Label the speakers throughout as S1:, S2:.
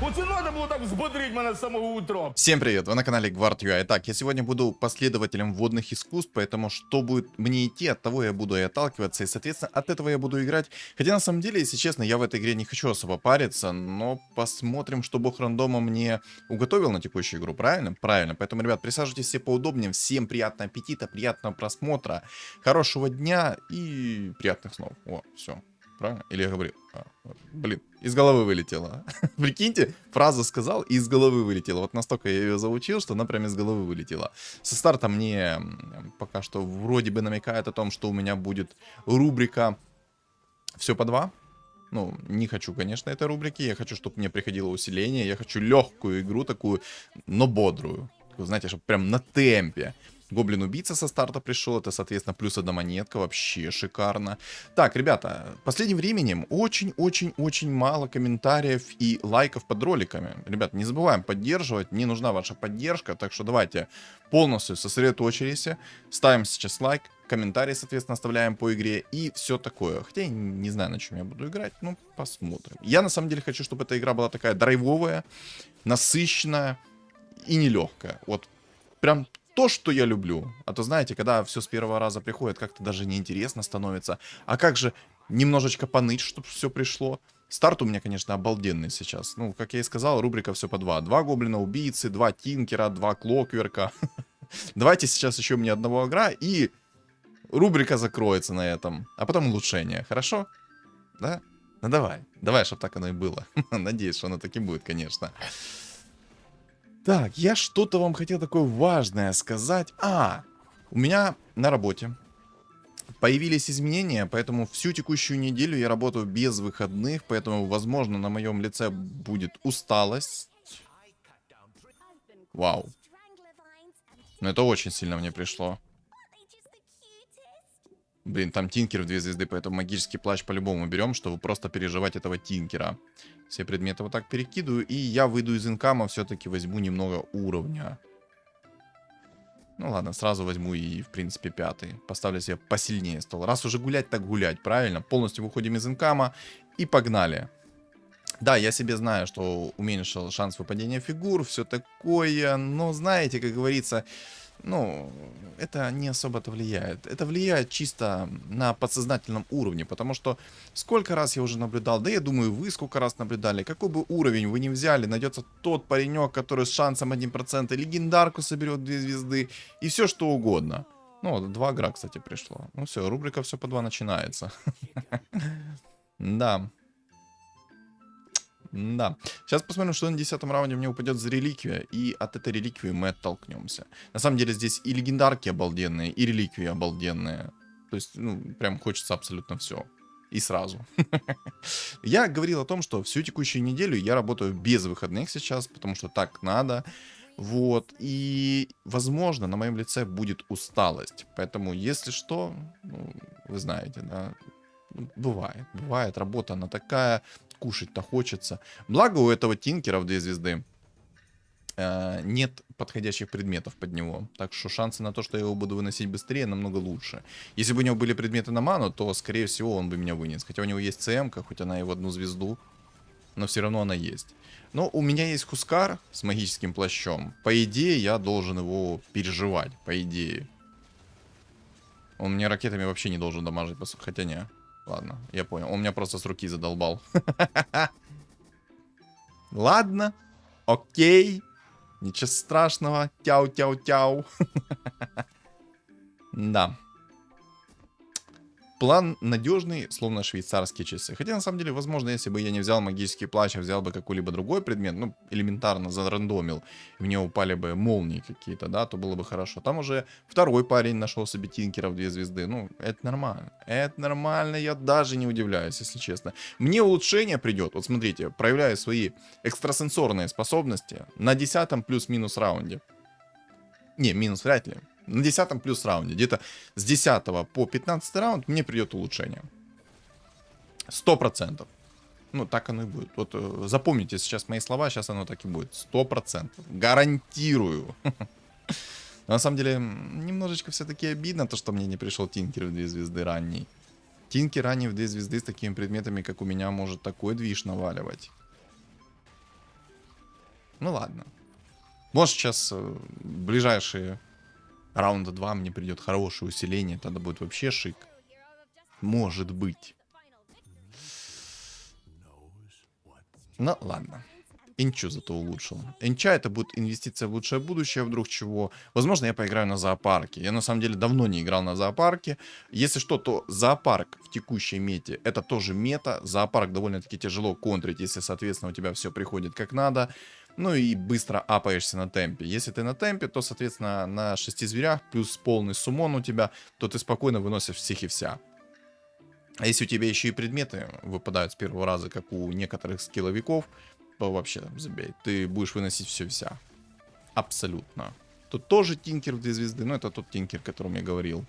S1: Оце надо було так взбодрить мене з самого утра.
S2: Всем привет, вы на канале Guard.ua. Итак, я сегодня буду последователем водных искусств, поэтому что будет мне идти, от того я буду и отталкиваться, и, соответственно, от этого я буду играть. Хотя, на самом деле, если честно, я в этой игре не хочу особо париться, но посмотрим, что бог рандома мне уготовил на текущую игру, правильно? Правильно, поэтому, ребят, присаживайтесь все поудобнее, всем приятного аппетита, приятного просмотра, хорошего дня и приятных снов. О, все. Правильно? Или я говорил? Блин, из головы вылетело. Прикиньте, фразу сказал и из головы вылетело. Вот настолько я ее заучил, что она прям из головы вылетела. Со старта мне пока что вроде бы намекает о том, что у меня будет рубрика «Все по 2». Ну, не хочу, конечно, этой рубрики. Я хочу, чтобы мне приходило усиление. Я хочу легкую игру такую, но бодрую. Такую, знаете, чтобы прям на темпе. Гоблин-убийца со старта пришел, это, соответственно, плюс одна монетка, вообще шикарно. Так, ребята, последним временем очень-очень-очень мало комментариев и лайков под роликами. Ребят, не забываем поддерживать, мне нужна ваша поддержка, так что давайте полностью сосредоточились, ставим сейчас лайк, комментарий, соответственно, оставляем по игре и все такое. Хотя я не знаю, на чем я буду играть, ну, посмотрим. Я, на самом деле, хочу, чтобы эта игра была такая драйвовая, насыщенная и нелегкая. Вот прям то, что я люблю. А то, знаете, когда все с первого раза приходит, как-то даже неинтересно становится. А как же немножечко поныть, чтобы все пришло? Старт у меня, конечно, обалденный сейчас. Ну, как я и сказал, рубрика все по 2. 2 гоблина-убийцы, 2 тинкера, 2 клокверка. Давайте сейчас еще мне одного агра, и рубрика закроется на этом. А потом улучшение. Хорошо? Да? Ну давай. Давай, чтобы так оно и было. Надеюсь, что оно так и будет, конечно. Так, я что-то вам хотел такое важное сказать. У меня на работе появились изменения, поэтому всю текущую неделю я работаю без выходных, поэтому, возможно, на моем лице будет усталость. Вау. Но это очень сильно мне пришло. Блин, там тинкер в 2 звезды, поэтому магический плащ по-любому берем, чтобы просто переживать этого тинкера. Все предметы вот так перекидываю, и я выйду из инкама, все-таки возьму немного уровня. Ну ладно, сразу возьму и, в принципе, 5-й. Поставлю себе посильнее стол. Раз уже гулять, так гулять, правильно? Полностью выходим из инкама и погнали. Да, я себе знаю, что уменьшил шанс выпадения фигур, все такое, но знаете, как говорится... Ну, это не особо-то влияет. Это влияет чисто на подсознательном уровне, потому что сколько раз я уже наблюдал, да я думаю, вы сколько раз наблюдали, какой бы уровень вы ни взяли, найдется тот паренек, который с шансом 1% легендарку соберет 2 звезды и все что угодно. Ну, вот 2 игра, кстати, пришло. Ну все, рубрика все по 2 начинается. Да. Да. Сейчас посмотрим, что на 10-м раунде мне упадет за реликвия. И от этой реликвии мы оттолкнемся. На самом деле здесь и легендарки обалденные, и реликвии обалденные. То есть, ну, прям хочется абсолютно все. И сразу. Я говорил о том, что всю текущую неделю я работаю без выходных сейчас, потому что так надо. Вот. И, возможно, на моем лице будет усталость. Поэтому, если что, ну, вы знаете, да, бывает. Бывает, работа она такая... Кушать-то хочется. Благо у этого тинкера в 2 звезды нет подходящих предметов под него. Так что шансы на то, что я его буду выносить быстрее, намного лучше. Если бы у него были предметы на ману, то, скорее всего, он бы меня вынес. Хотя у него есть ЦМ-ка, хоть она и в 1 звезду. Но все равно она есть. Но у меня есть Хускар с магическим плащом. По идее, я должен его переживать. По идее. Он мне ракетами вообще не должен дамажить. Хотя не. Ладно, я понял. Он меня просто с руки задолбал. Ладно. Окей. Ничего страшного. Тяу-тяу-тяу. Да. План надежный, словно швейцарские часы. Хотя, на самом деле, возможно, если бы я не взял магический плащ, а взял бы какой-либо другой предмет, ну, элементарно зарандомил, и мне упали бы молнии какие-то, да, то было бы хорошо. Там уже второй парень нашел себе тинкера в 2 звезды. Ну, это нормально. Это нормально, я даже не удивляюсь, если честно. Мне улучшение придет, вот смотрите, проявляю свои экстрасенсорные способности на 10-м плюс-минус раунде. Не, минус вряд ли. На 10-м плюс раунде. Где-то с 10 по 15 раунд мне придет улучшение. 100%. Ну, так оно и будет. Вот запомните сейчас мои слова, сейчас оно так и будет. 100%. Гарантирую. На самом деле, немножечко все-таки обидно, то, что мне не пришел тинкер в 2 звезды ранний. Тинкер ранний в 2 звезды с такими предметами, как у меня, может такой движ наваливать. Ну ладно. Может, сейчас ближайшие раунда 2 мне придет хорошее усиление, тогда будет вообще шик. Может быть. Ну ладно. Инчу зато улучшил. Инча это будет инвестиция в лучшее будущее, вдруг чего. Возможно, я поиграю на зоопарке. Я на самом деле давно не играл на зоопарке. Если что, то зоопарк в текущей мете это тоже мета. Зоопарк довольно-таки тяжело контрить, если, соответственно, у тебя все приходит как надо. Ну и быстро апаешься на темпе. Если ты на темпе, то, соответственно, на 6 зверях плюс полный суммон у тебя, то ты спокойно выносишь всех и вся. А если у тебя еще и предметы выпадают с первого раза, как у некоторых скилловиков, то вообще забей. Ты будешь выносить все вся. Абсолютно. Тут тоже тинкер в 2 звезды, но это тот тинкер, о котором я говорил.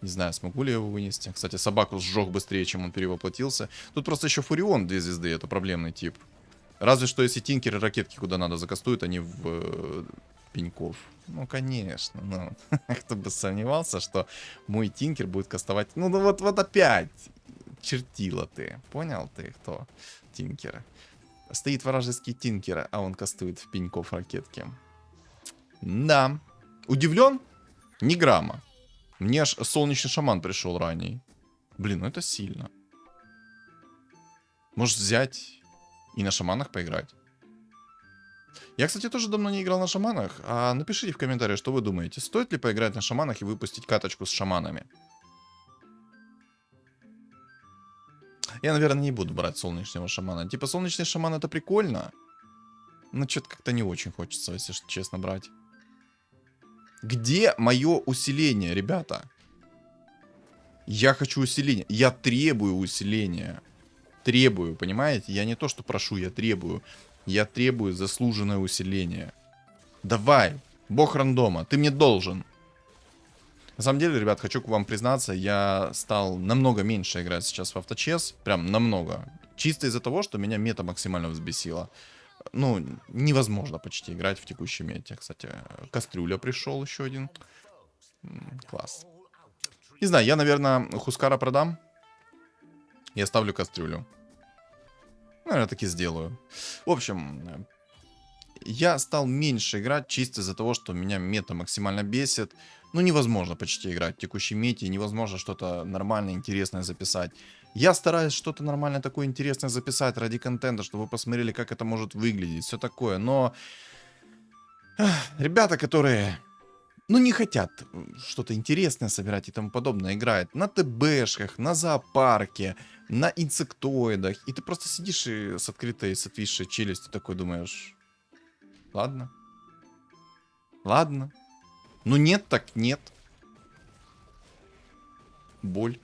S2: Не знаю, смогу ли я его вынести. Кстати, собаку сжег быстрее, чем он перевоплотился. Тут просто еще Фурион 2 звезды, это проблемный тип. Разве что если тинкеры ракетки куда надо закастуют, они в пеньков. Ну, конечно, ну. Кто бы сомневался, что мой тинкер будет кастовать. Ну, вот опять. Чертила ты. Понял ты, кто тинкер? Стоит вражеский тинкер, а он кастует в пеньков ракетки. Да. Удивлен? Ни грамма. Мне аж солнечный шаман пришел ранее. Блин, ну это сильно. Может взять и на шаманах поиграть? Я, кстати, тоже давно не играл на шаманах. А напишите в комментариях, что вы думаете. Стоит ли поиграть на шаманах и выпустить каточку с шаманами? Я, наверное, не буду брать солнечного шамана. Типа, солнечный шаман это прикольно. Но что-то как-то не очень хочется, если честно, брать. Где мое усиление, ребята? Я хочу усиления. Я требую усиления. Требую, понимаете? Я не то, что прошу, я требую. Я требую заслуженное усиление. Давай, бог рандома, ты мне должен. На самом деле, ребят, хочу к вам признаться, я стал намного меньше играть сейчас в авточес. Прям намного. Чисто из-за того, что меня мета максимально взбесила. Ну, невозможно почти играть в текущей мете. Кстати, кастрюля пришел еще один. Класс. Не знаю, я, наверное, Хускара продам. Я ставлю кастрюлю. Наверное, так и сделаю. В общем, я стал меньше играть чисто из-за того, что меня мета максимально бесит. Ну, невозможно почти играть в текущей мете, невозможно что-то нормальное, интересное записать. Я стараюсь что-то нормальное такое интересное записать ради контента, чтобы вы посмотрели, как это может выглядеть, все такое. Но ребята, которые, ну, не хотят что-то интересное собирать и тому подобное, играют на ТБшках, на зоопарке, на инсектоидах, и ты просто сидишь и с открытой, с отвисшей челюстью такой думаешь, ладно, ладно. Ну нет, так нет. Боль.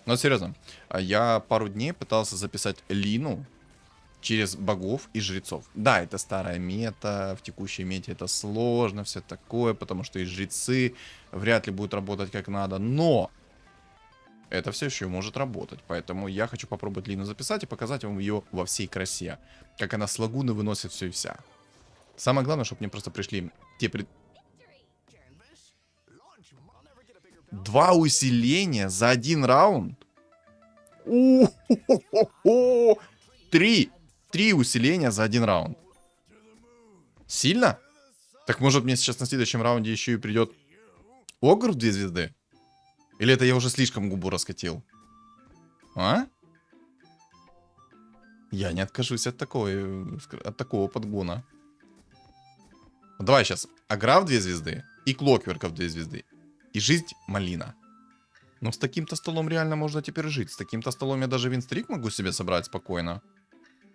S2: Но серьезно, я пару дней пытался записать Лину через богов и жрецов. Да, это старая мета, в текущей мете это сложно, все такое, потому что и жрецы вряд ли будут работать как надо, но это все еще может работать, поэтому я хочу попробовать Лину записать и показать вам ее во всей красе, как она с лагуны выносит все и вся. Самое главное, чтобы мне просто пришли те 2 усиления за 1 раунд? 3 усиления за 1 раунд. Сильно? Так может мне сейчас на следующем раунде еще и придет Огр в 2 звезды? Или это я уже слишком губу раскатил? А? Я не откажусь от такого подгона. Давай сейчас. Агра в 2 звезды и Клокверка в 2 звезды. И жизнь малина. Но с таким-то столом реально можно теперь жить. С таким-то столом я даже винстрик могу себе собрать спокойно.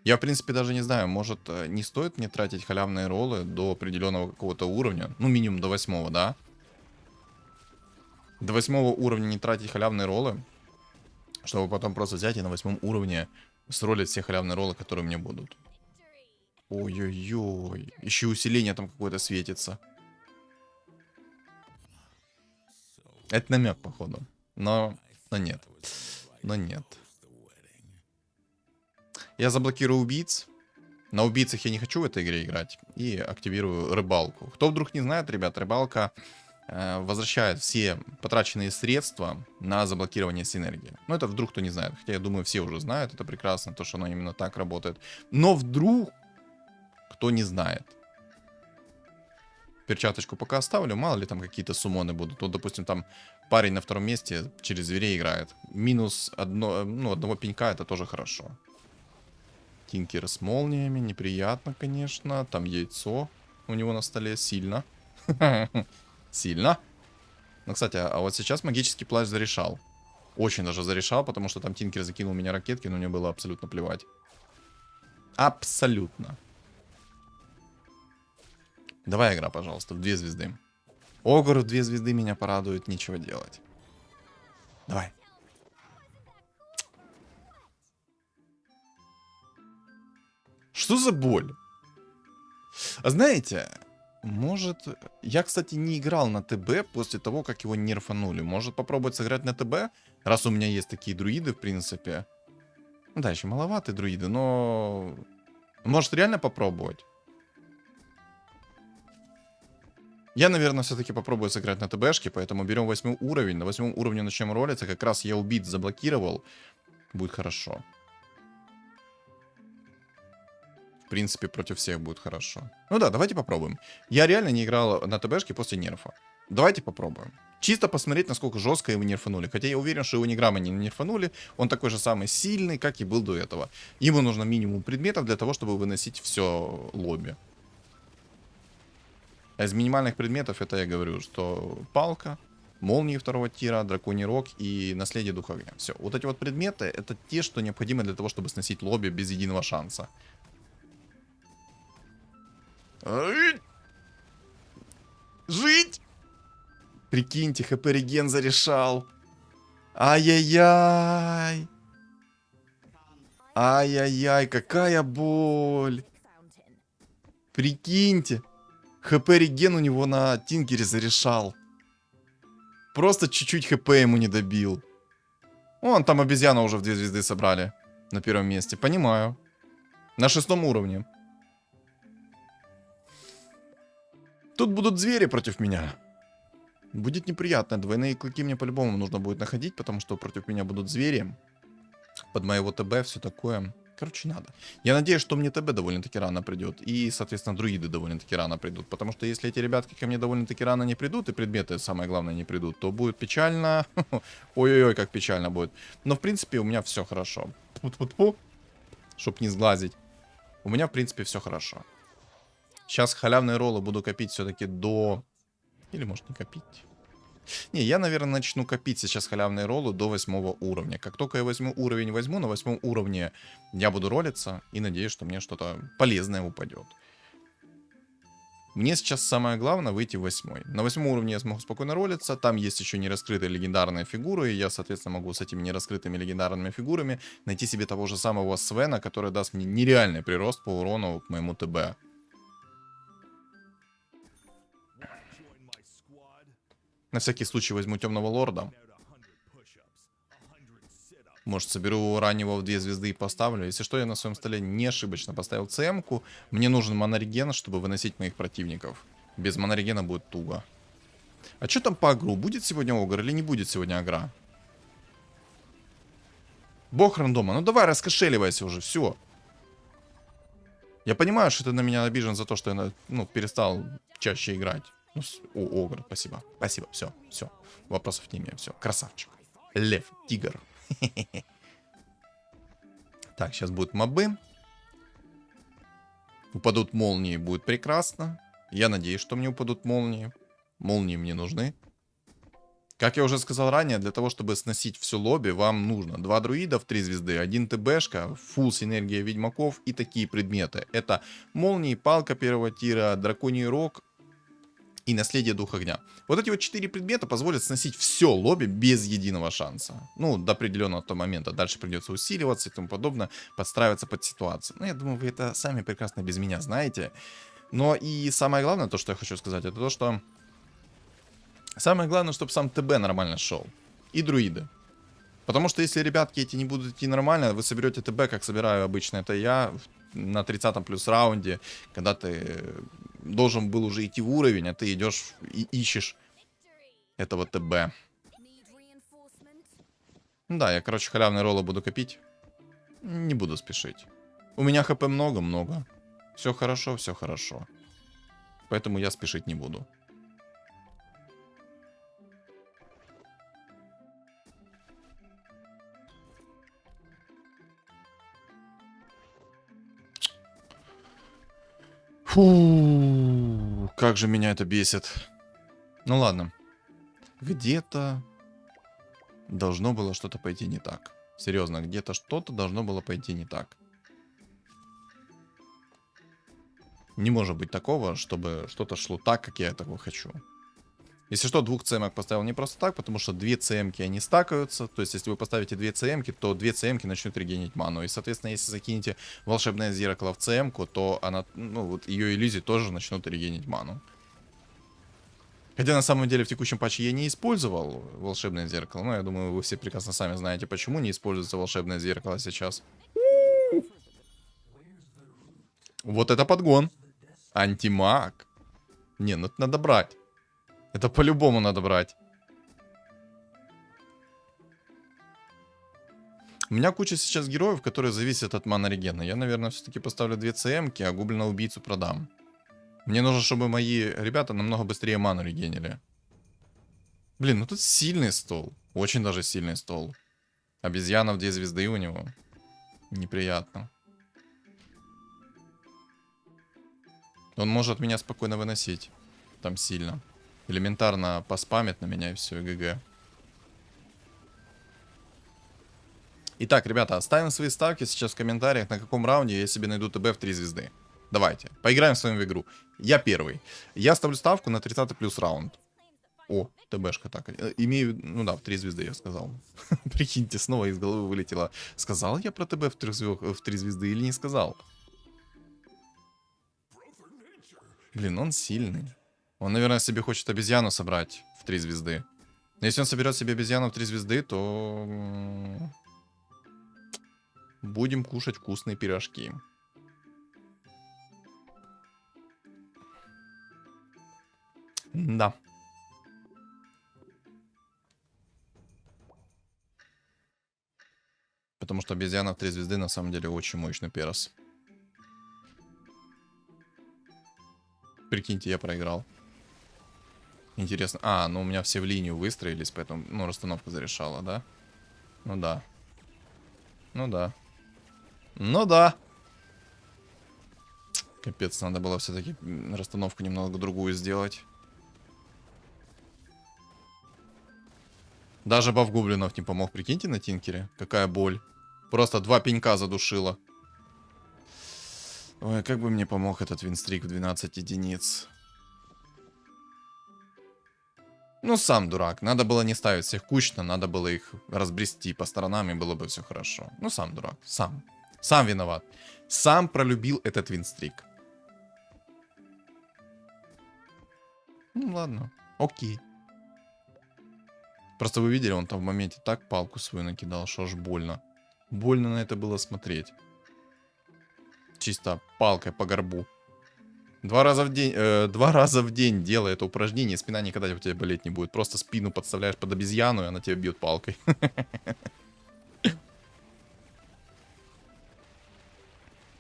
S2: Я, в принципе, даже не знаю, может, не стоит мне тратить халявные роллы до определенного какого-то уровня. Ну, минимум до 8, да? До 8 уровня не тратить халявные роллы, чтобы потом просто взять и на 8 уровне сролить все халявные роллы, которые мне будут. Ой-ой-ой. Еще усиление там какое-то светится. Это намек, походу. Но нет. Но нет. Я заблокирую убийц. На убийцах я не хочу в этой игре играть. И активирую рыбалку. Кто вдруг не знает, ребят, рыбалка возвращает все потраченные средства на заблокирование синергии. Ну, это вдруг кто не знает. Хотя я думаю, все уже знают. Это прекрасно, то, что оно именно так работает. Но вдруг кто не знает. Перчаточку пока оставлю, мало ли там какие-то суммоны будут. Вот, допустим, там парень на втором месте через зверей играет. Минус одного пенька, это тоже хорошо. Тинкер с молниями, неприятно, конечно. Там яйцо у него на столе, сильно. Сильно. Ну, кстати, а вот сейчас магический плащ зарешал. Очень даже зарешал, потому что там Тинкер закинул меня ракетки, но мне было абсолютно плевать. Абсолютно. Давай, игра, пожалуйста, в 2 звезды. Огр в 2 звезды меня порадует, нечего делать. Давай. Что за боль? А знаете, может... Я, кстати, не играл на ТБ после того, как его нерфанули. Может попробовать сыграть на ТБ, раз у меня есть такие друиды, в принципе. Ну да, еще маловаты друиды, но... Может реально попробовать? Я, наверное, все-таки попробую сыграть на ТБшке, поэтому берем 8 уровень. На 8 уровне начнем ролиться. Как раз я убит заблокировал. Будет хорошо. В принципе, против всех будет хорошо. Ну да, давайте попробуем. Я реально не играл на ТБшке после нерфа. Давайте попробуем. Чисто посмотреть, насколько жестко его нерфанули. Хотя я уверен, что его ни грамма не нерфанули. Он такой же самый сильный, как и был до этого. Ему нужно минимум предметов для того, чтобы выносить все лобби. А из минимальных предметов это я говорю, что палка, молнии второго тира, драконий рог и наследие духа огня. Все. Вот эти вот предметы, это те, что необходимы для того, чтобы сносить лобби без единого шанса. Жить! Прикиньте, хп реген зарешал. Ай-яй-яй. Ай-яй-яй, какая боль. Прикиньте. ХП реген у него на Тинкере зарешал. Просто чуть-чуть хп ему не добил. Вон, там обезьяна уже в 2 звезды собрали. На первом месте, понимаю. На 6 уровне. Тут будут звери против меня. Будет неприятно. Двойные клыки мне по-любому нужно будет находить, потому что против меня будут звери. Под моего ТБ, все такое. Короче, надо. Я надеюсь, что мне ТБ довольно-таки рано придет. И, соответственно, друиды довольно-таки рано придут. Потому что если эти ребятки ко мне довольно-таки рано не придут, и предметы, самое главное, не придут, то будет печально. Ой-ой-ой, как печально будет. Но, в принципе, у меня все хорошо. Чтоб не сглазить. У меня, в принципе, все хорошо. Сейчас халявные роллы буду копить все-таки до... Или, может, не копить. Не, я, наверное, начну копить сейчас халявные роллы до 8 уровня. Как только я возьму уровень, на 8 уровне я буду ролиться. И надеюсь, что мне что-то полезное упадет. Мне сейчас самое главное выйти в 8. На 8 уровне я смогу спокойно ролиться. Там есть еще нераскрытые легендарные фигуры. И я, соответственно, могу с этими нераскрытыми легендарными фигурами найти себе того же самого Свена, который даст мне нереальный прирост по урону к моему ТБ. На всякий случай возьму темного лорда. Может, соберу раннего в 2 звезды и поставлю. Если что, я на своем столе не ошибочно поставил ЦМ-ку. Мне нужен монореген, чтобы выносить моих противников. Без монорегена будет туго. А что там по агру? Будет сегодня огр или не будет сегодня агра? Бог рандома. Ну давай, раскошеливайся уже, все. Я понимаю, что ты на меня обижен за то, что я перестал чаще играть. О, огр, спасибо. Спасибо, все. Вопросов не имею, все. Красавчик. Лев, тигр. Так, сейчас будут мобы. Упадут молнии, будет прекрасно. Я надеюсь, что мне упадут молнии. Молнии мне нужны. Как я уже сказал ранее, для того, чтобы сносить все лобби, вам нужно 2 друида в 3 звезды, 1 ТБшка, фулл синергия ведьмаков и такие предметы. Это молнии, палка первого тира, драконий рог и наследие духа огня. Вот эти вот 4 предмета позволят сносить все лобби без единого шанса. Ну, до определенного момента. Дальше придется усиливаться и тому подобное, подстраиваться под ситуацию. Ну, я думаю, вы это сами прекрасно без меня знаете. Но и самое главное, то, что я хочу сказать, это то, что... Самое главное, чтобы сам ТБ нормально шел. И друиды. Потому что если ребятки эти не будут идти нормально, вы соберете ТБ, как собираю обычно это я, на 30-м плюс раунде, когда ты должен был уже идти в уровень, а ты идешь и ищешь этого ТБ. Да, я, короче, халявные роллы буду копить. Не буду спешить. У меня хп много-много. Все хорошо, все хорошо. Поэтому я спешить не буду. Фу, как же меня это бесит. Ну ладно. Где-то должно было что-то пойти не так. Серьезно, где-то что-то должно было пойти не так. Не может быть такого, чтобы что-то шло так, как я этого хочу. Если что, 2 ЦМок поставил не просто так, потому что 2 ЦМки они стакаются. То есть, если вы поставите 2 ЦМки, то 2 ЦМки начнут регенить ману. И, соответственно, если закинете волшебное зеркало в ЦМку, то она, ну, вот ее иллюзии тоже начнут регенить ману. Хотя, на самом деле, в текущем патче я не использовал волшебное зеркало. Но я думаю, вы все прекрасно сами знаете, почему не используется волшебное зеркало сейчас. Вот это подгон. Антимаг. Не, ну это надо брать. Это по-любому надо брать. У меня куча сейчас героев, которые зависят от мана-регена. Я, наверное, все-таки поставлю 2 ЦМки, а гоблина-убийцу продам. Мне нужно, чтобы мои ребята намного быстрее ману регенили. Блин, ну тут сильный стол. Очень даже сильный стол. Обезьяна в 2 звезды у него. Неприятно. Он может меня спокойно выносить. Там сильно. Элементарно поспамит на меня и все, ГГ. Итак, ребята, оставим свои ставки сейчас в комментариях, на каком раунде я себе найду ТБ в 3 звезды. Давайте, поиграем с вами в игру. Я первый. Я ставлю ставку на 30 плюс раунд. О, ТБшка так. Имею, ну да, в 3 звезды я сказал. Прикиньте, снова из головы вылетело. Сказал я про ТБ в 3 звезды или не сказал? Блин, он сильный. Он, наверное, себе хочет обезьяну собрать в 3 звезды. Но если он соберет себе обезьяну в 3 звезды, то... будем кушать вкусные пирожки. Да. Потому что обезьяна в 3 звезды на самом деле очень мощный перс. Прикиньте, я проиграл. Интересно. А, ну у меня все в линию выстроились, поэтому, ну, расстановка зарешала, да? Ну да. Ну да. Ну да. Капец, надо было все-таки расстановку немного другую сделать. Даже баф гоблинов не помог, прикиньте, на тинкере. Какая боль. Просто 2 пенька задушила. Ой, как бы мне помог этот винстрик в 12 единиц. Ну, сам дурак. Надо было не ставить всех кучно, надо было их разбрести по сторонам, и было бы все хорошо. Ну, сам дурак. Сам. Сам виноват. Сам пролюбил этот винстрик. Ну, ладно. Окей. Просто вы видели, он там в моменте так палку свою накидал, что аж больно. Больно на это было смотреть. Чисто палкой по горбу. 2 раза в день делай это упражнение, спина никогда у тебя болеть не будет. Просто спину подставляешь под обезьяну, и она тебя бьет палкой.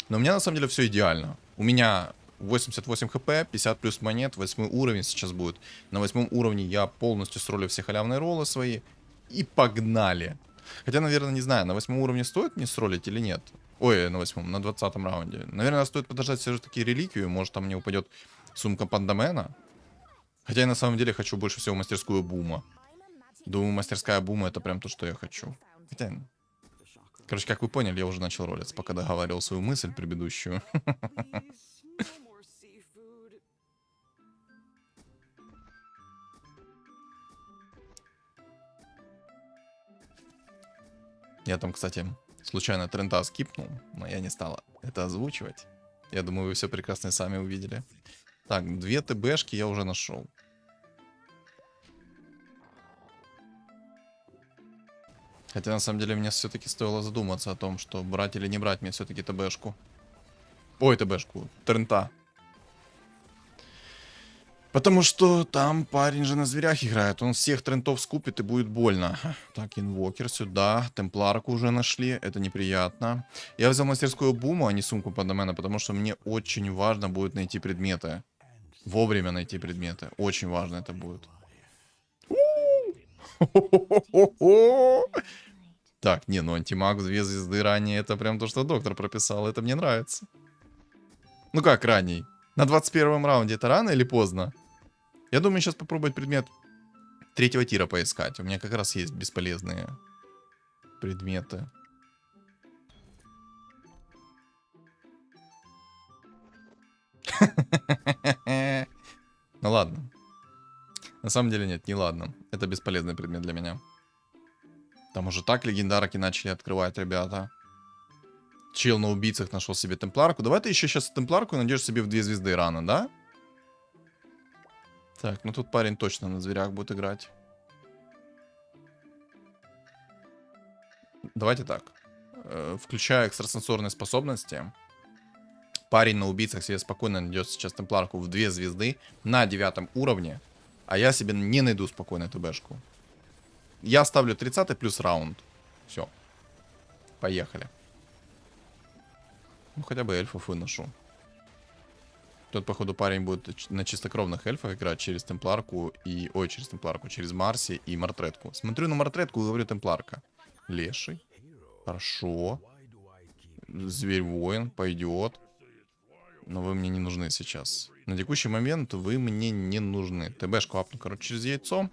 S2: Но у меня на самом деле все идеально. У меня 88 хп, 50 плюс монет, 8 уровень сейчас будет. На 8 уровне я полностью сролю все халявные роллы свои. И погнали. Хотя, наверное, не знаю, на 8 уровне стоит мне сролить или нет. Ой, на 8, на 20 раунде. Наверное, стоит подождать все же таки реликвию. Может, там мне упадет сумка пандамена. Хотя я на самом деле хочу больше всего мастерскую бума. Думаю, мастерская бума это прям то, что я хочу. Хотя... Короче, как вы поняли, я уже начал ролиться, пока договаривал свою мысль предыдущую. Я там, кстати, случайно тренда скипнул, но я не стал это озвучивать. Я думаю, вы все прекрасно сами увидели. Так, 2 ТБшки я уже нашел. Хотя, на самом деле, мне все-таки стоило задуматься о том, что брать или не брать мне все-таки ТБшку. Ой, ТБшку, трента. Потому что там парень же на зверях играет. Он всех трентов скупит и будет больно. Так, инвокер сюда. Темпларку уже нашли. Это неприятно. Я взял мастерскую буму, а не сумку под домена, потому что мне очень важно будет найти предметы. Вовремя найти предметы. Очень важно это будет. Так, не, ну антимаг в 2 звезды ранее, это прям то, что доктор прописал. Это мне нравится. Ну как ранний? На 21 раунде это рано или поздно? Я думаю, сейчас попробовать предмет 3-го тира поискать. У меня как раз есть бесполезные предметы. Ну ладно. На самом деле нет, не ладно. Это бесполезный предмет для меня. Там уже так легендарки начали открывать, ребята. Чел на убийцах нашел себе темпларку. Давай ты еще сейчас темпларку найдешь себе в 2 звезды рано, да? Так, ну тут парень точно на зверях будет играть. Давайте так. Включая экстрасенсорные способности. Парень на убийцах себе спокойно найдет сейчас темпларку в 2 звезды на 9 уровне. А я себе не найду спокойно ТБшку. Я ставлю 30 плюс раунд. Все. Поехали. Ну, хотя бы эльфов выношу. Тут, походу, парень будет на чистокровных эльфах играть через темпларку и... Ой, через темпларку, через Марси и Мартретку. Смотрю на Мартретку и говорю темпларка. Леший. Хорошо. Зверь-воин пойдет. Но вы мне не нужны сейчас. На текущий момент вы мне не нужны. ТБшку апну, короче, через яйцо.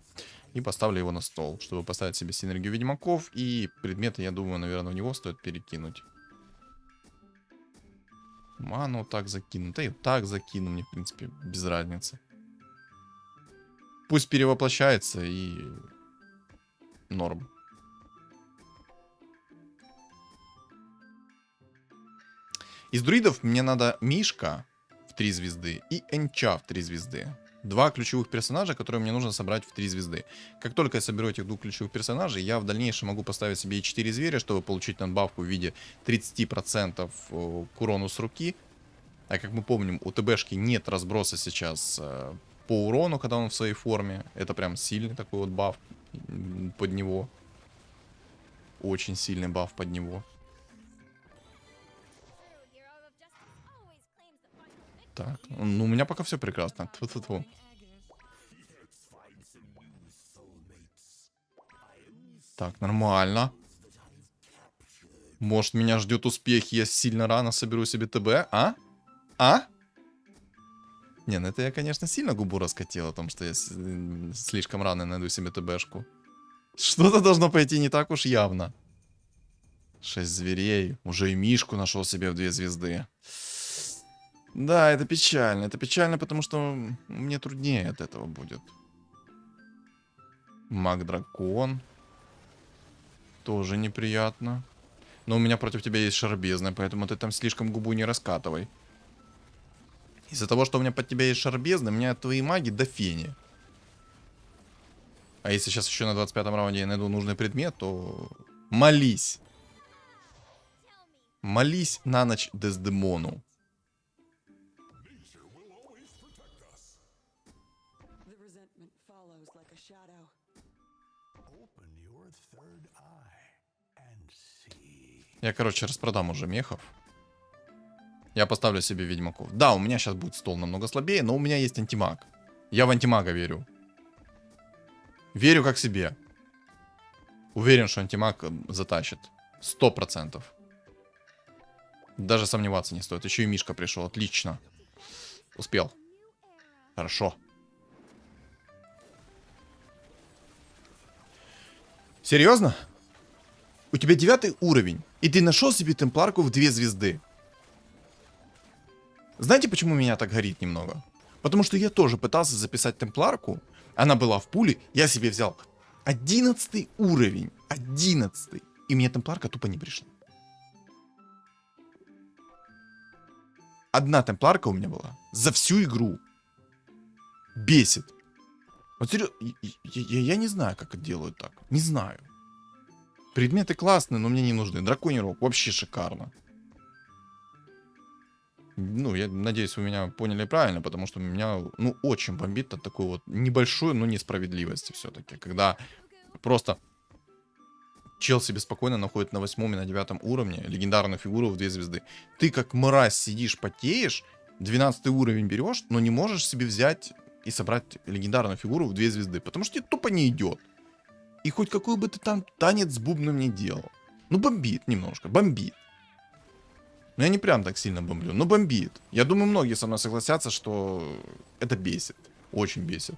S2: И поставлю его на стол, чтобы поставить себе синергию ведьмаков. И предметы, я думаю, наверное, в него стоит перекинуть. Ману так закину. Да и так закину, мне, в принципе, без разницы. Пусть перевоплощается и... Норм. Из друидов мне надо Мишка в 3 звезды и Энча в 3 звезды. 2 ключевых персонажа, которые мне нужно собрать в 3 звезды. Как только я соберу этих 2 ключевых персонажей, я в дальнейшем могу поставить себе и 4 зверя, чтобы получить надбавку в виде 30% к урону с руки. А как мы помним, у ТБшки нет разброса сейчас по урону, когда он в своей форме. Это прям сильный такой вот баф под него. Очень сильный баф под него. Так, ну у меня пока все прекрасно. Тьфу-тьфу-тьфу. Так, нормально. Может, меня ждет успех, я сильно рано соберу себе ТБ, а? А? Не, ну это я, конечно, сильно губу раскатил о том, что я слишком рано найду себе ТБшку. Что-то должно пойти не так уж явно. 6 зверей. Уже и Мишку нашел себе в 2 звезды. Да, это печально. Это печально, потому что мне труднее от этого будет. Маг-дракон. Тоже неприятно. Но у меня против тебя есть шарбезная, поэтому ты там слишком губу не раскатывай. Из-за того, что у меня под тебя есть шарбезна, у меня твои маги до фени. А если сейчас еще на 25-м раунде я найду нужный предмет, то молись. Молись на ночь Дездемону. Я, короче, распродам уже мехов. Я поставлю себе ведьмаков. Да, у меня сейчас будет стол намного слабее, но у меня есть антимаг. Я в антимага верю. Верю как себе. Уверен, что антимаг затащит. 100%. Даже сомневаться не стоит. Еще и Мишка пришел. Отлично. Успел. Хорошо. Серьезно? У тебя 9 уровень, и ты нашел себе темпларку в 2 звезды. Знаете, почему меня так горит немного? Потому что я тоже пытался записать темпларку. Она была в пуле. Я себе взял 11 уровень. 11. И мне темпларка тупо не пришла. Одна темпларка у меня была за всю игру. Бесит. Вот серьезно, я не знаю, как это делают так. Не знаю. Предметы классные, но мне не нужны. Драконий рог вообще шикарно. Ну, я надеюсь, вы меня поняли правильно, потому что меня, ну, очень бомбит от такой вот небольшой, но несправедливости все-таки. Когда просто чел себе спокойно находит на 8 и на 9 уровне легендарную фигуру в 2 звезды. Ты как мразь сидишь, потеешь, 12 уровень берешь, но не можешь себе взять и собрать легендарную фигуру в 2 звезды, потому что тебе тупо не идет. И хоть какой бы ты там танец с бубном не делал. Ну, бомбит немножко, бомбит. Но я не прям так сильно бомблю, но бомбит. Я думаю, многие со мной согласятся, что это бесит. Очень бесит.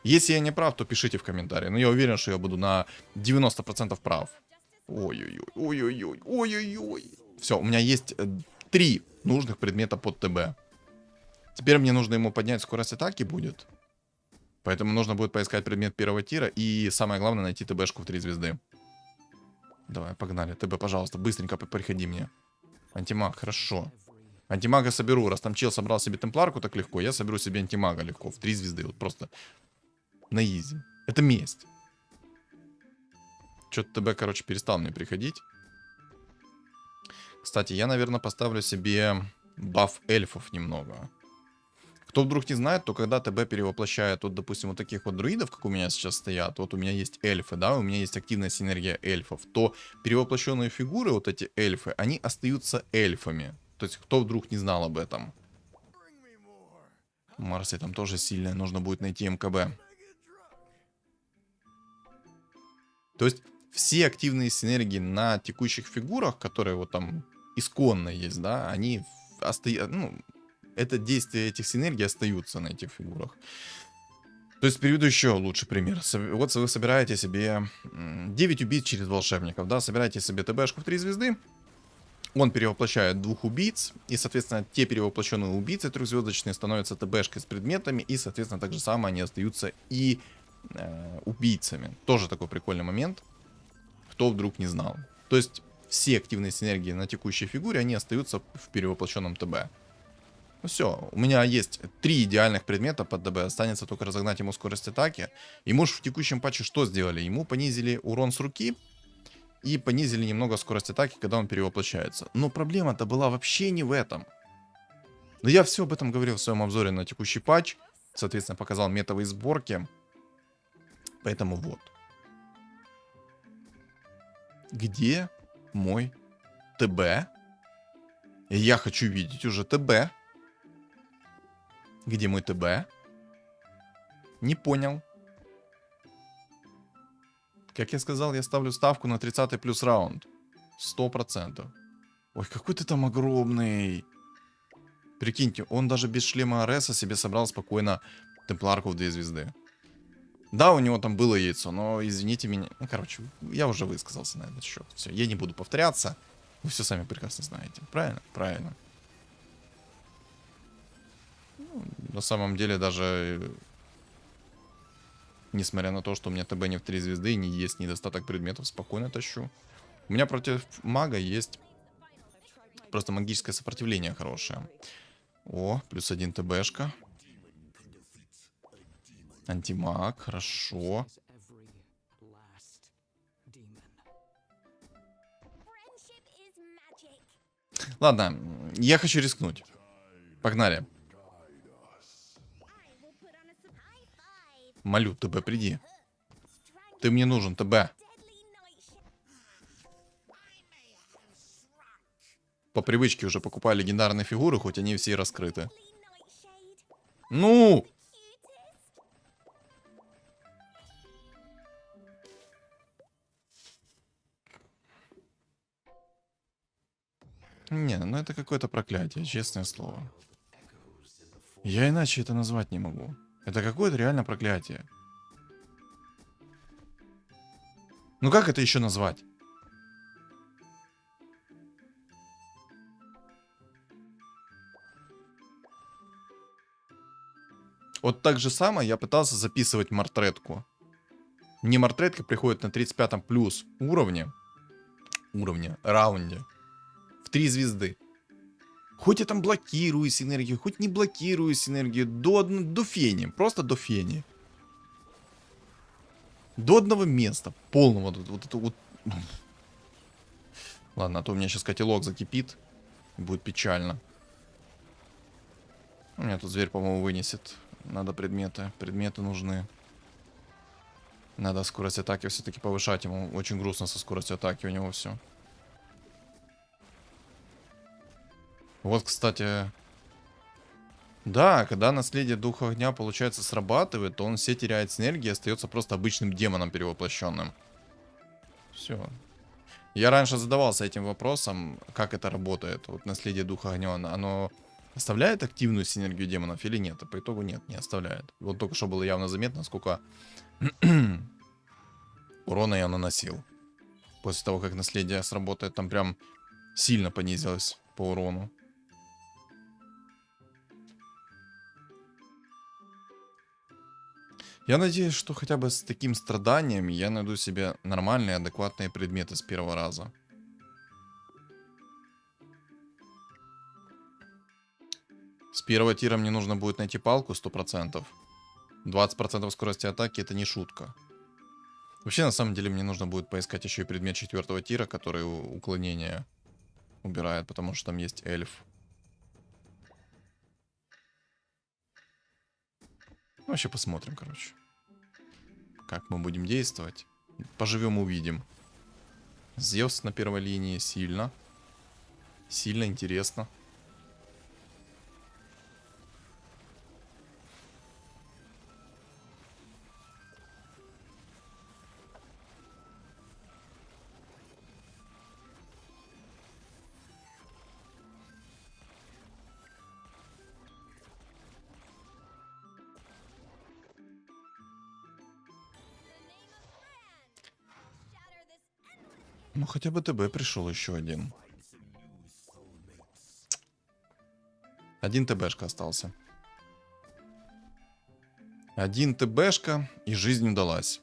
S2: Если я не прав, то пишите в комментарии. Но я уверен, что я буду на 90% прав. Ой-ой-ой, ой-ой-ой, ой-ой-ой. Все, у меня есть 3 нужных предмета под ТБ. Теперь мне нужно ему поднять скорость атаки будет. Поэтому нужно будет поискать предмет первого тира. И самое главное, найти ТБшку в 3 звезды. Давай, погнали. ТБ, пожалуйста, быстренько приходи мне. Антимаг, хорошо. Антимага соберу. Раз там чел собрал себе темпларку так легко, я соберу себе антимага легко. В 3 звезды. Вот просто на изи. Это месть. Что-то ТБ, короче, перестал мне приходить. Кстати, я, наверное, поставлю себе баф эльфов немного. Кто вдруг не знает, то когда ТБ перевоплощает, вот, допустим, вот таких вот друидов, как у меня сейчас стоят, вот у меня есть эльфы, да, у меня есть активная синергия эльфов, то перевоплощенные фигуры, вот эти эльфы, они остаются эльфами. То есть, кто вдруг не знал об этом. Марси там тоже сильная, нужно будет найти МКБ. То есть, все активные синергии на текущих фигурах, которые вот там исконно есть, да, они остаются, ну, это действие этих синергий остаются на этих фигурах. То есть приведу еще лучший пример. Вот вы собираете себе 9 убийц через волшебников, да, собираете себе ТБшку в 3 звезды, он перевоплощает 2 убийц, и, соответственно, те перевоплощенные убийцы трехзвездочные становятся ТБшкой с предметами, и, соответственно, так же самое они остаются и убийцами. Тоже такой прикольный момент, кто вдруг не знал. То есть все активные синергии на текущей фигуре, они остаются в перевоплощенном ТБ. Ну все, у меня есть 3 идеальных предмета под ДБ, останется только разогнать ему скорость атаки. Ему же в текущем патче что сделали? Ему понизили урон с руки и понизили немного скорость атаки, когда он перевоплощается. Но проблема-то была вообще не в этом. Но я все об этом говорил в своем обзоре на текущий патч, соответственно, показал метовые сборки. Поэтому вот. Где мой ТБ? Я хочу видеть уже ТБ. Где мой ТБ? Не понял. Как я сказал, я ставлю ставку на 30-й плюс раунд. 100%. Ой, какой ты там огромный. Прикиньте, он даже без шлема Ареса себе собрал спокойно темпларку в 2 звезды. Да, у него там было яйцо, но извините меня. Ну, короче, я уже высказался на этот счет. Все, я не буду повторяться. Вы все сами прекрасно знаете. Правильно? Правильно. На самом деле, даже несмотря на то, что у меня ТБ не в 3 звезды и не есть недостаток предметов, спокойно тащу. У меня против мага есть просто магическое сопротивление хорошее. О, плюс 1 ТБшка. Антимаг, хорошо. Ладно, я хочу рискнуть. Погнали. Молю, ТБ, приди. Ты мне нужен, ТБ. По привычке уже покупаю легендарные фигуры, хоть они все раскрыты. Ну! Не, ну это какое-то проклятие, честное слово. Я иначе это назвать не могу. Это какое-то реально проклятие. Ну как это еще назвать? Вот так же самое я пытался записывать мартретку. Мне мартретка приходит на 35-м плюс уровне, раунде, в 3 звезды. Хоть я там блокирую синергию, хоть не блокирую синергию, до фени, просто до фени. До одного места, полного, вот это вот. Ладно, а то у меня сейчас котелок закипит, будет печально. У меня тут зверь, по-моему, вынесет. Надо предметы. Предметы нужны. Надо скорость атаки все-таки повышать. Ему очень грустно со скоростью атаки у него все. Вот, кстати... Да, когда наследие Духа Огня, получается, срабатывает, то он все теряет синергии и остается просто обычным демоном перевоплощенным. Все. Я раньше задавался этим вопросом, как это работает. Вот наследие Духа Огня, оно оставляет активную синергию демонов или нет? И по итогу нет, не оставляет. Вот только что было явно заметно, сколько урона я наносил. После того, как наследие сработает, там прям сильно понизилось по урону. Я надеюсь, что хотя бы с таким страданием я найду себе нормальные, адекватные предметы с первого раза. С первого тира мне нужно будет найти палку 100%. 20% скорости атаки — это не шутка. Вообще, на самом деле, мне нужно будет поискать еще и предмет 4-го тира, который уклонение убирает, потому что там есть эльф. Вообще посмотрим, короче. Как мы будем действовать. Поживем, увидим. Зевс на первой линии сильно. Сильно интересно. Ну, хотя бы ТБ пришел еще один. Один ТБшка остался. Один ТБшка, и жизнь удалась.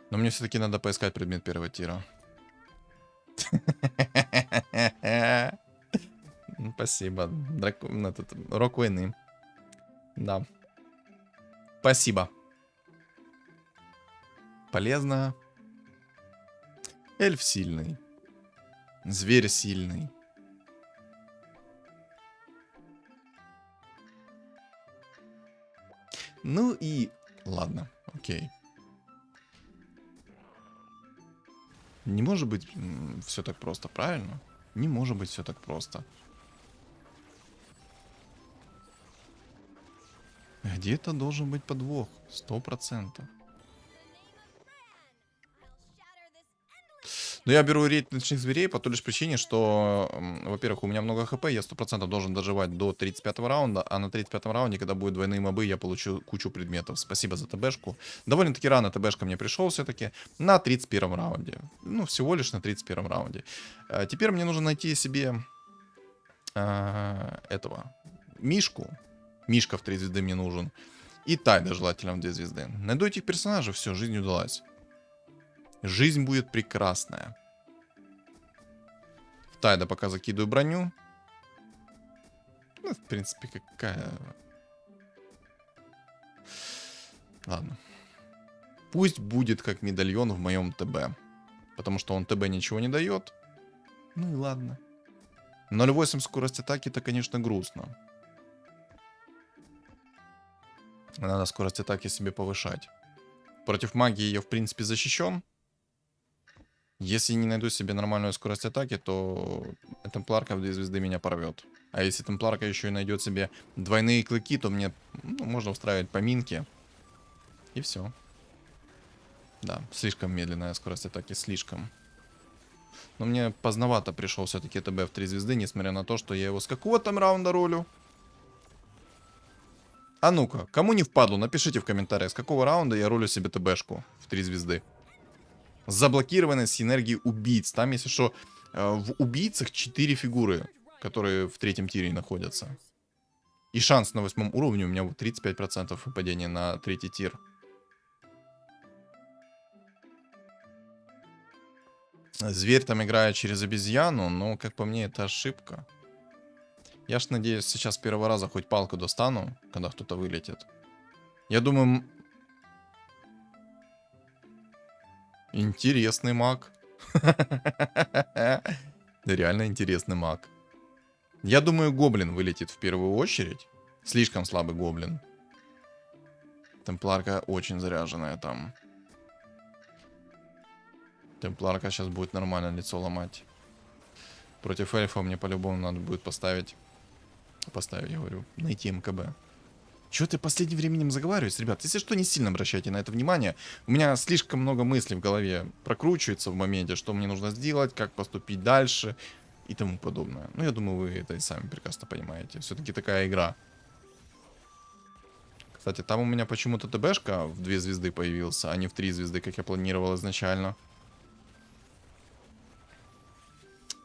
S2: Но мне все-таки надо поискать предмет первого тира. Спасибо. Рок войны. Да. Спасибо. Полезно. Эльф сильный. Зверь сильный. Ну и... Ладно, окей. Не может быть все так просто, правильно? Не может быть все так просто. Где-то должен быть подвох. 100%. Но я беру рейд ночных зверей по той лишь причине, что, во-первых, у меня много хп, я 100% должен доживать до 35-го раунда, а на 35-м раунде, когда будут двойные мобы, я получу кучу предметов. Спасибо за ТБшку. Довольно-таки рано ТБшка мне пришел все-таки на 31-м раунде. Ну, всего лишь на 31-м раунде. Теперь мне нужно найти себе этого Мишку. Мишка в 3 звезды мне нужен. И Тайда желательно в 2 звезды. Найду этих персонажей, все, жизнь удалась. Жизнь будет прекрасная. В Тайда пока закидываю броню. Ну, в принципе, какая... Ладно. Пусть будет как медальон в моем ТБ. Потому что он ТБ ничего не дает. Ну и ладно. 0,8 скорость атаки — это, конечно, грустно. Надо скорость атаки себе повышать. Против магии я, в принципе, защищен. Если не найду себе нормальную скорость атаки, то темпларка в 2 звезды меня порвет. А если темпларка еще и найдет себе двойные клыки, то мне можно устраивать поминки. И все. Да, слишком медленная скорость атаки, слишком. Но мне поздновато пришел все-таки ТБ в 3 звезды, несмотря на то, что я его с какого там раунда ролю. А ну-ка, кому не впадло, напишите в комментариях, с какого раунда я ролю себе ТБшку в 3 звезды. Заблокированной синергии убийц. Там, если что, в убийцах 4 фигуры, которые в 3-м тире находятся. И шанс на 8-м уровне у меня 35% выпадения на 3-й тир. Зверь там играет через обезьяну, но, как по мне, это ошибка. Я ж надеюсь, сейчас с первого раза хоть палку достану, когда кто-то вылетит. Я думаю... Интересный маг. Реально интересный маг. Я думаю, гоблин вылетит в первую очередь. Слишком слабый гоблин. Темпларка очень заряженная там. Темпларка сейчас будет нормально лицо ломать. Против эльфа мне по-любому надо будет поставить, я говорю, найти МКБ. Чего ты последним временем заговариваешь, ребят? Если что, не сильно обращайте на это внимание. У меня слишком много мыслей в голове прокручивается в моменте, что мне нужно сделать, как поступить дальше и тому подобное. Ну, я думаю, вы это и сами прекрасно понимаете. Все-таки такая игра. Кстати, там у меня почему-то ТБшка в 2 звезды появился, а не в 3 звезды, как я планировал изначально.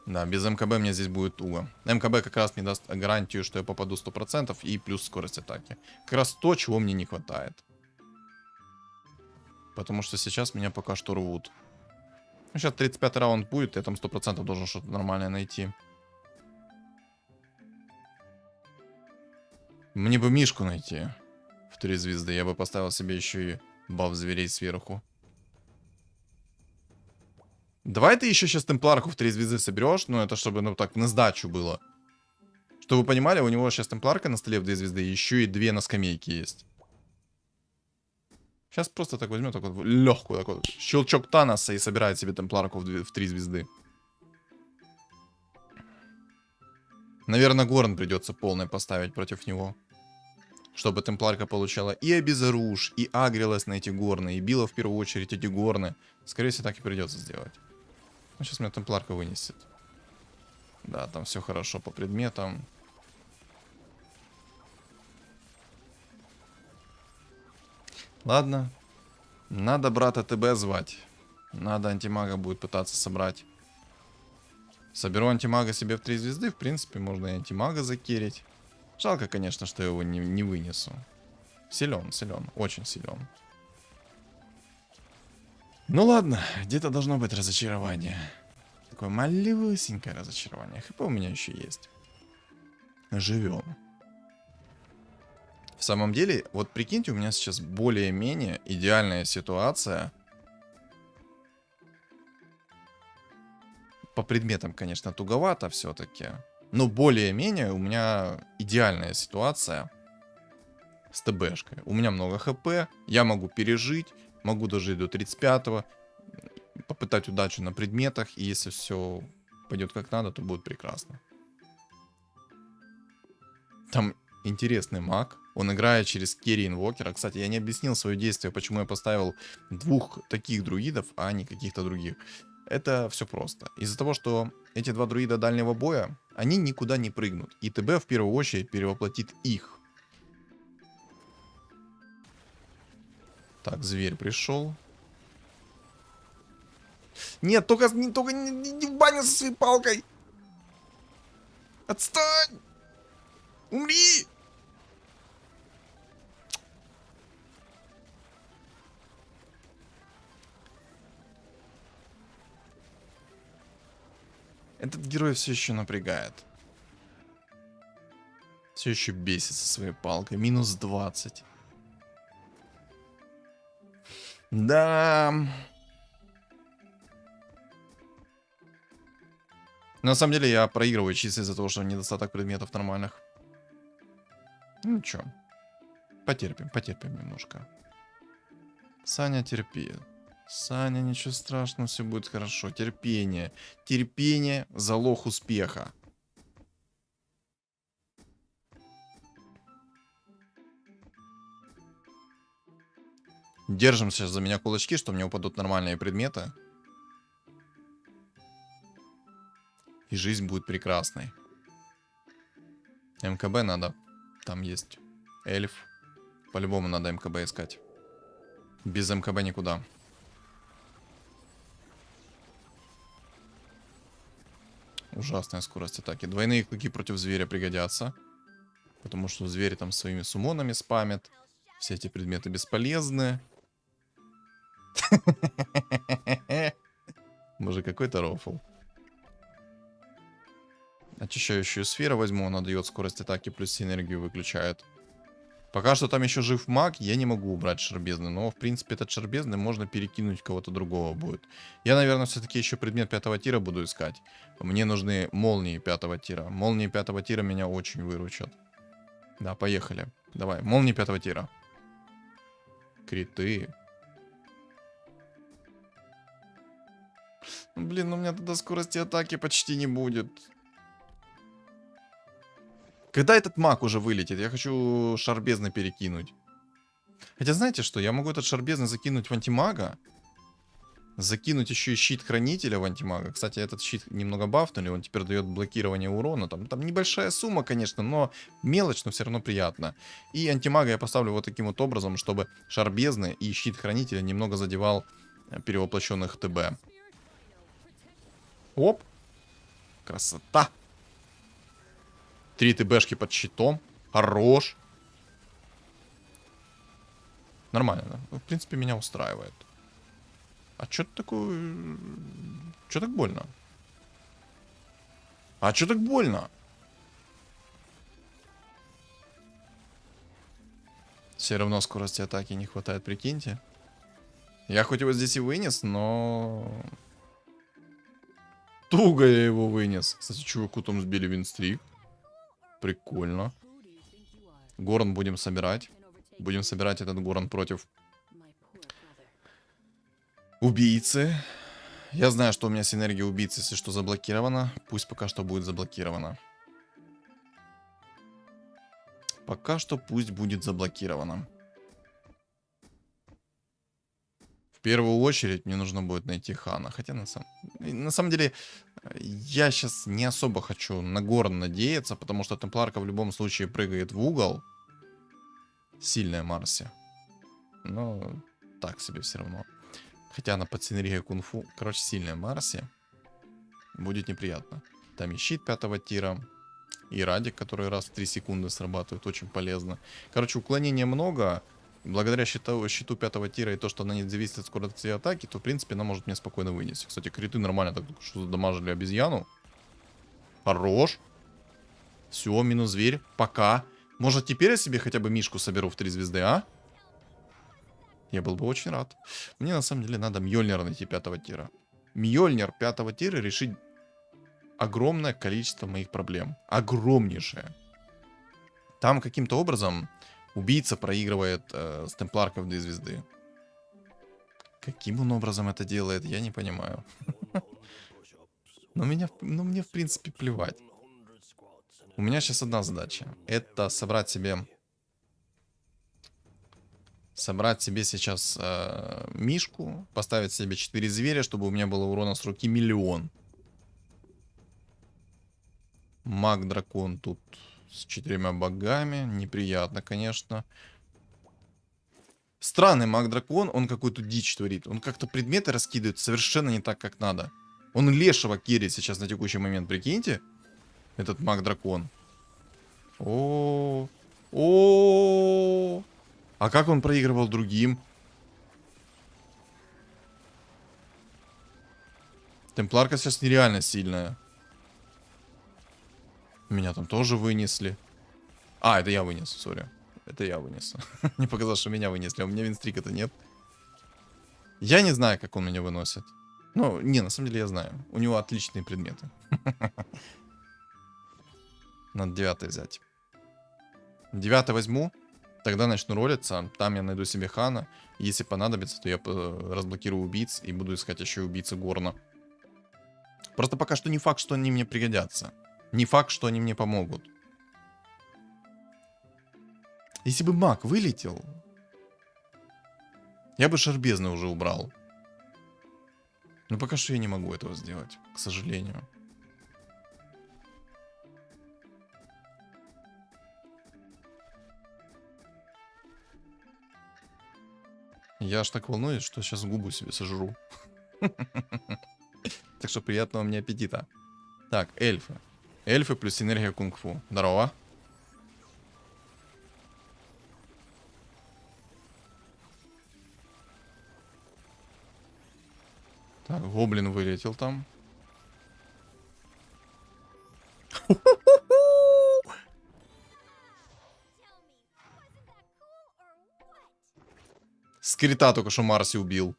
S2: Да, без МКБ мне здесь будет туго. МКБ как раз мне даст гарантию, что я попаду 100% и плюс скорость атаки. Как раз то, чего мне не хватает. Потому что сейчас меня пока что рвут. Ну, сейчас 35-й раунд будет, я там 100% должен что-то нормальное найти. Мне бы Мишку найти в 3 звезды. Я бы поставил себе еще и баф зверей сверху. Давай ты еще сейчас темпларку в 3 звезды соберешь. Ну, это чтобы, ну, так, на сдачу было. Чтобы вы понимали, у него сейчас темпларка на столе в 2 звезды. Еще и 2 на скамейке есть. Сейчас просто так возьмет, так вот, легкую, такой щелчок Таноса и собирает себе темпларку в 3 звезды. Наверное, Горн придется полной поставить против него. Чтобы темпларка получала и обезоруж, и агрилась на эти горны, и била в первую очередь эти горны. Скорее всего, так и придется сделать. Ну, сейчас меня темпларка вынесет. Да, там все хорошо по предметам. Ладно. Надо брата ТБ звать. Надо антимага будет пытаться собрать. Соберу антимага себе в 3 звезды. В принципе, можно и антимага закерить. Жалко, конечно, что я его не вынесу. Силен, очень силен. Ну ладно, где-то должно быть разочарование. Такое малюсенькое разочарование. ХП у меня еще есть. Живем. В самом деле, вот прикиньте, у меня сейчас более-менее идеальная ситуация. По предметам, конечно, туговато все-таки. Но более-менее у меня идеальная ситуация с ТБшкой. У меня много ХП, я могу пережить, могу дожить до 35-го, попытать удачу на предметах, и если все пойдет как надо, то будет прекрасно. Там интересный маг, он играет через керри инвокера. Кстати, я не объяснил свое действие, почему я поставил 2 таких друидов, а не каких-то других. Это все просто. Из-за того, что эти 2 друида дальнего боя, они никуда не прыгнут. И ТБ в первую очередь перевоплотит их. Так, зверь пришел. Нет, только не в баню со своей палкой. Отстань! Умри! Этот герой все еще напрягает. Все еще бесится своей палкой. Минус 20. Да. На самом деле я проигрываю чисто из-за того, что недостаток предметов нормальных. Ну ничего. Потерпим немножко. Саня, терпи. Саня, ничего страшного, все будет хорошо. Терпение. Терпение — залог успеха. Держим сейчас за меня кулачки, что мне упадут нормальные предметы. И жизнь будет прекрасной. МКБ надо. Там есть эльф. По-любому надо МКБ искать. Без МКБ никуда. Ужасная скорость атаки. Двойные клыки против зверя пригодятся. Потому что звери там своими сумонами спамят. Все эти предметы бесполезны. Боже, какой-то рофл. Очищающую сферу возьму. Она дает скорость атаки плюс синергию выключает. Пока что там еще жив маг, я не могу убрать шарбезны. Но, в принципе, этот шарбезны можно перекинуть кого-то другого будет. Я, наверное, все-таки еще предмет 5-го тира буду искать. Мне нужны молнии 5-го тира. Молнии 5-го тира меня очень выручат. Да, поехали. Давай, молнии 5 тира. Криты. Ну, блин, у меня тогда скорости атаки почти не будет. Когда этот маг уже вылетит? Я хочу шар бездны перекинуть. Хотя знаете что? Я могу этот шар бездны закинуть в антимага. Закинуть еще и щит хранителя в антимага. Кстати, этот щит немного бафнули. Он теперь дает блокирование урона. Там небольшая сумма, конечно, но мелочь, но все равно приятно. И антимага я поставлю вот таким вот образом, чтобы шар бездны и щит хранителя немного задевал перевоплощенных ТБ. Оп. Красота. 3 ТБшки под щитом. Хорош. Нормально, да? В принципе, меня устраивает. А чё такое... Чё так больно? А чё так больно? Все равно скорости атаки не хватает, прикиньте. Я хоть его здесь и вынес, но... Туго я его вынес. Кстати, чуваку там сбили винстрик. Прикольно. Горн будем собирать. Будем собирать этот горн против убийцы. Я знаю, что у меня синергия убийцы, если что, заблокирована. Пусть пока что будет заблокирована. Пока что пусть будет заблокирована. В первую очередь мне нужно будет найти Хана. Хотя на самом деле я сейчас не особо хочу на Горн надеяться, потому что Темпларка в любом случае прыгает в угол. Сильная Марси. Но так себе все равно. Хотя она под синергией кунг-фу. Короче, сильная Марси. Будет неприятно. Там и щит 5 тира. И радик, который раз в 3 секунды срабатывает. Очень полезно. Короче, уклонения много. Благодаря щиту 5 тира и то, что она не зависит от скорости атаки, то, в принципе, она может мне спокойно вынести. Кстати, криты нормально так что задамажили обезьяну. Хорош. Все, минус зверь. Пока. Может, теперь я себе хотя бы Мишку соберу в 3 звезды, а? Я был бы очень рад. Мне, на самом деле, надо Мьёльнира найти 5 тира. Мьёльнир 5 тира решить огромное количество моих проблем. Огромнейшее. Там каким-то образом убийца проигрывает с темпларкой в 2 звезды. Каким он образом это делает, я не понимаю. Но мне, в принципе, плевать. У меня сейчас одна задача. Это собрать себе сейчас Мишку. Поставить себе 4 зверя, чтобы у меня было урона с руки 1 000 000. Маг-дракон тут с 4 богами. Неприятно, конечно. Странный маг-дракон, он какую-то дичь творит. Он как-то предметы раскидывает совершенно не так, как надо. Он лешего керрит сейчас на текущий момент, прикиньте. Этот маг-дракон. О, о, а как он проигрывал другим? Темпларка сейчас нереально сильная. Меня там тоже вынесли. А, это я вынес, сори. Это я вынес. Не показалось, что меня вынесли, а у меня винстрика-то нет. Я не знаю, как он меня выносит. Ну, не, на самом деле я знаю. У него отличные предметы. Надо 9 взять. 9 возьму, тогда начну ролиться. Там я найду себе Хана. Если понадобится, то я разблокирую убийц и буду искать еще убийцы Горна. Просто пока что не факт, что они мне пригодятся. Не факт, что они мне помогут. Если бы маг вылетел, я бы шар бездны уже убрал. Но пока что я не могу этого сделать, к сожалению. Я аж так волнуюсь, что сейчас губу себе сожру. Так что приятного мне аппетита. Так, эльфы. Эльфы плюс энергия кунг-фу. Здорово. Так, гоблин вылетел там. Скрита только что Марси убил.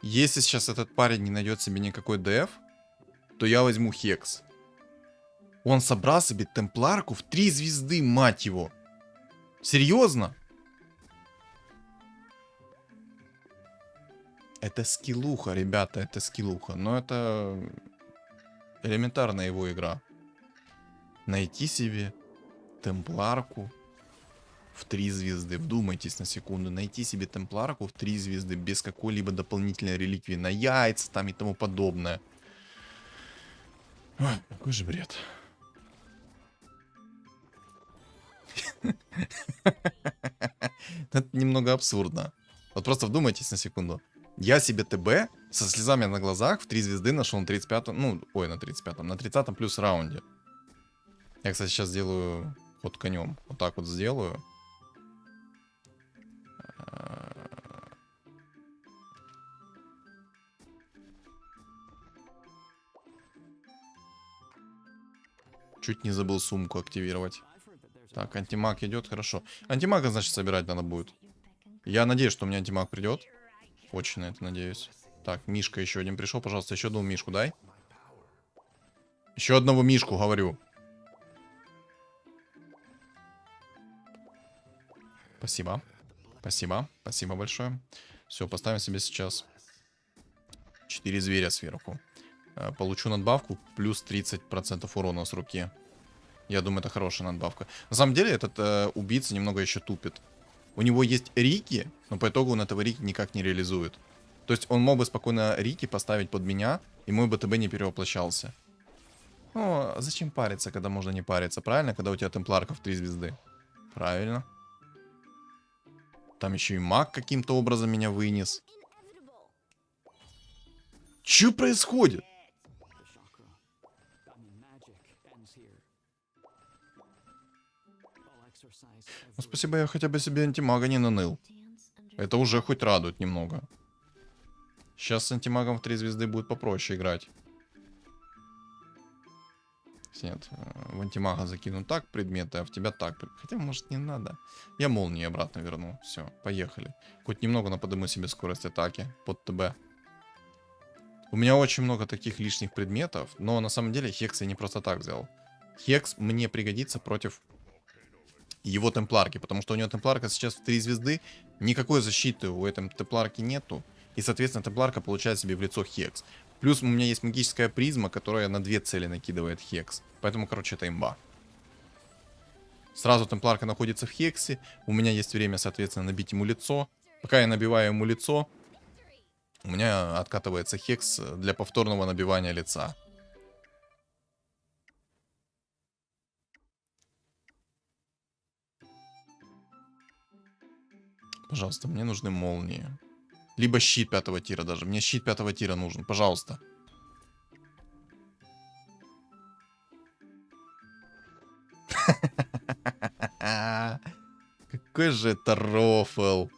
S2: Если сейчас этот парень не найдет себе никакой ДФ, то я возьму Хекс. Он собрал себе темпларку в 3 звезды, мать его. Серьезно? Это скиллуха, ребята, это скиллуха. Но это элементарная его игра. Найти себе темпларку в 3 звезды. Вдумайтесь на секунду. Найти себе темпларку в 3 звезды без какой-либо дополнительной реликвии на яйца там и тому подобное. Ой, какой же бред. Это немного абсурдно. Вот просто вдумайтесь на секунду. Я себе ТБ со слезами на глазах в 3 звезды нашел на 35-м, ну, ой, на 35-м, на 30-м плюс раунде. Я, кстати, сейчас сделаю ход конем. Вот так вот сделаю. Чуть не забыл сумку активировать. Так, антимаг идет, хорошо. Антимага, значит, собирать надо будет. Я надеюсь, что у меня антимаг придет. Очень на это надеюсь. Так, Мишка еще один пришел, пожалуйста, еще одного Мишку дай. Еще одного Мишку, говорю. Спасибо. Спасибо. Спасибо большое. Все, поставим себе сейчас 4 зверя сверху. Получу надбавку плюс 30% урона с руки. Я думаю, это хорошая надбавка. На самом деле, этот убийца немного еще тупит. У него есть Рики, но по итогу он этого Рики никак не реализует. То есть он мог бы спокойно Рики поставить под меня, и мой БТБ не перевоплощался. Ну, а зачем париться, когда можно не париться, правильно? Когда у тебя темпларка в 3 звезды. Правильно. Там еще и маг каким-то образом меня вынес. Че происходит? Ну, спасибо, я хотя бы себе антимага не наныл. Это уже хоть радует немного. Сейчас с антимагом в 3 звезды будет попроще играть. Нет, в антимага закину так предметы, а в тебя так. Хотя, может, не надо. Я молнии обратно верну. Все, поехали. Хоть немного наподыму себе скорость атаки под ТБ. У меня очень много таких лишних предметов, но на самом деле Хекс я не просто так взял. Хекс мне пригодится против его темпларки, потому что у него темпларка сейчас в 3 звезды, никакой защиты у этой темпларки нету, и, соответственно, темпларка получает себе в лицо Хекс. Плюс у меня есть магическая призма, которая на 2 цели накидывает Хекс, поэтому, короче, это имба. Сразу темпларка находится в Хексе, у меня есть время, соответственно, набить ему лицо. Пока я набиваю ему лицо, у меня откатывается Хекс для повторного набивания лица. Пожалуйста, мне нужны молнии. Либо щит 5-го тира даже. Мне щит 5-го тира нужен, пожалуйста. Какой же это рофл.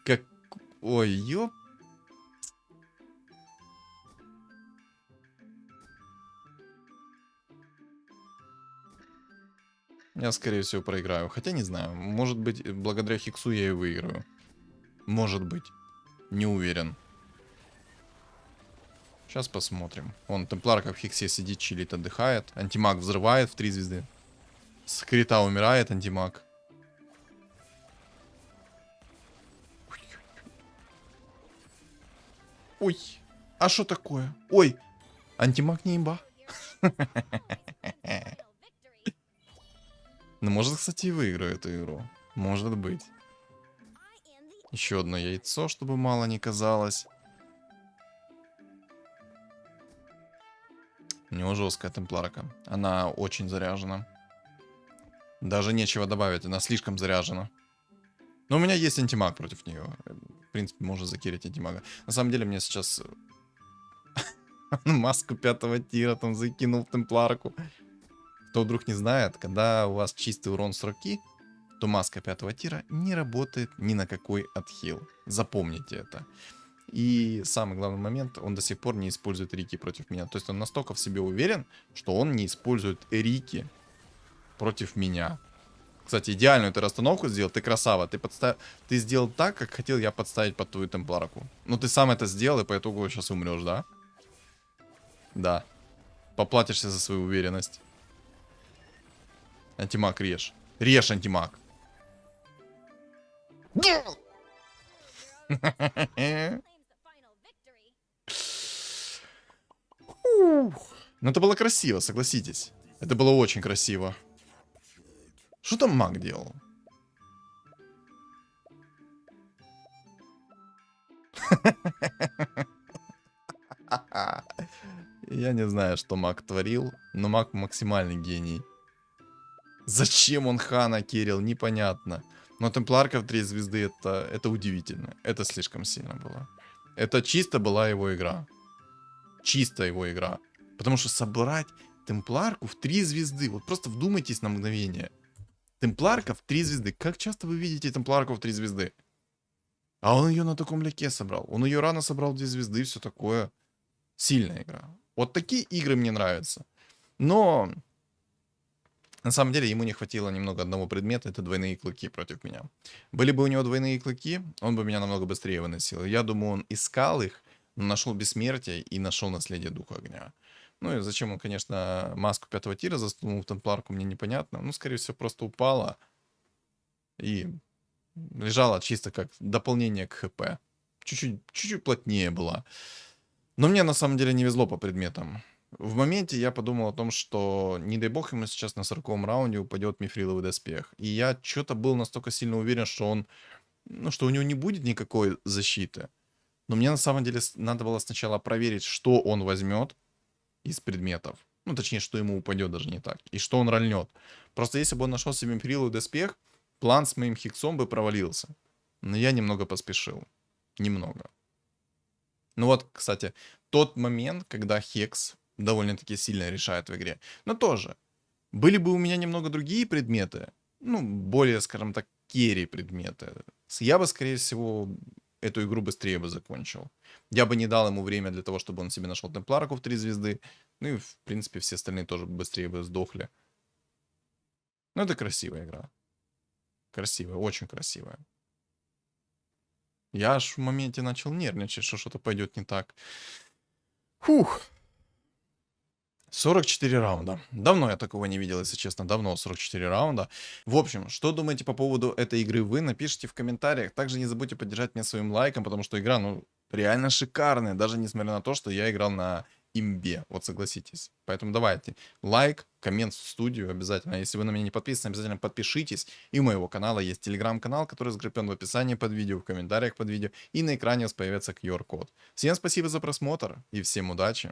S2: Как... Ой, ёп. Я, скорее всего, проиграю. Хотя не знаю. Может быть, благодаря Хексу я и выиграю. Может быть. Не уверен. Сейчас посмотрим. Вон, темпларка в Хексе сидит, чилит, отдыхает. Антимаг взрывает в 3 звезды. С крита умирает антимаг. Ой. А что такое? Ой. Антимаг не имба. Ну, может, кстати, и выиграю эту игру. Может быть. Еще одно яйцо, чтобы мало не казалось. У него жесткая темпларка. Она очень заряжена. Даже нечего добавить, она слишком заряжена. Но у меня есть антимаг против нее. В принципе, можно закирить антимага. На самом деле, мне сейчас маску 5-го тира там закинул в темпларку. Кто вдруг не знает, когда у вас чистый урон с руки, то маска 5-го тира не работает ни на какой отхил. Запомните это. И самый главный момент, он до сих пор не использует Рики против меня. То есть он настолько в себе уверен, что он не использует Рики против меня. Кстати, идеальную ты расстановку сделал, ты красава. Ты сделал так, как хотел я подставить под твою темпларку. Ну, ты сам это сделал, и по итогу сейчас умрешь, да? Да. Поплатишься за свою уверенность. Антимаг режь. Режь, антимаг. Ну, это было красиво, согласитесь. Это было очень красиво. Что там маг делал? Я не знаю, что маг творил, но маг максимальный гений. Зачем он хана керил, непонятно. Но темпларка в 3 звезды это удивительно. Это слишком сильно было. Это чисто была его игра. Чисто его игра. Потому что собрать темпларку в 3 звезды, вот просто вдумайтесь на мгновение. Темпларка в 3 звезды. Как часто вы видите темпларку в 3 звезды? А он ее на таком ляке собрал. Он ее рано собрал в 2 звезды и все такое. Сильная игра. Вот такие игры мне нравятся. Но на самом деле ему не хватило немного одного предмета. Это двойные клыки против меня. Были бы у него двойные клыки, он бы меня намного быстрее выносил. Я думаю, он искал их, но нашел бессмертие и нашел наследие духа огня. Ну и зачем он, конечно, маску 5-го тира засунул в темпларку, мне непонятно. Ну, скорее всего, просто упала и лежала чисто как дополнение к ХП. Чуть-чуть плотнее была. Но мне на самом деле не везло по предметам. В моменте я подумал о том, что не дай бог ему сейчас на 40-м раунде упадет мифриловый доспех. И я что-то был настолько сильно уверен, что он, ну, что у него не будет никакой защиты. Но мне на самом деле надо было сначала проверить, что он возьмет из предметов. Ну, точнее, что ему упадет, даже не так. И что он рольнет. Просто если бы он нашел себе мифриловый доспех, план с моим хиксом бы провалился. Но я немного поспешил. Немного. Ну вот, кстати, тот момент, когда хекс довольно-таки сильно решает в игре. Но тоже, были бы у меня немного другие предметы, ну, более, скажем так, керри предметы, я бы, скорее всего, эту игру быстрее бы закончил. Я бы не дал ему время для того, чтобы он себе нашел темпларку в 3 звезды. Ну и, в принципе, все остальные тоже быстрее бы сдохли. Но это красивая игра. Красивая, очень красивая. Я аж в моменте начал нервничать, что что-то пойдет не так. Фух. 44 раунда. Давно я такого не видел, если честно. Давно 44 раунда. В общем, что думаете по поводу этой игры вы, напишите в комментариях. Также не забудьте поддержать меня своим лайком, потому что игра, ну, реально шикарная. Даже несмотря на то, что я играл на имбе. Вот согласитесь. Поэтому давайте. Лайк, коммент в студию обязательно. Если вы на меня не подписаны, обязательно подпишитесь. И у моего канала есть телеграм-канал, который закреплен в описании под видео, в комментариях под видео. И на экране у вас появится QR-код. Всем спасибо за просмотр и всем удачи.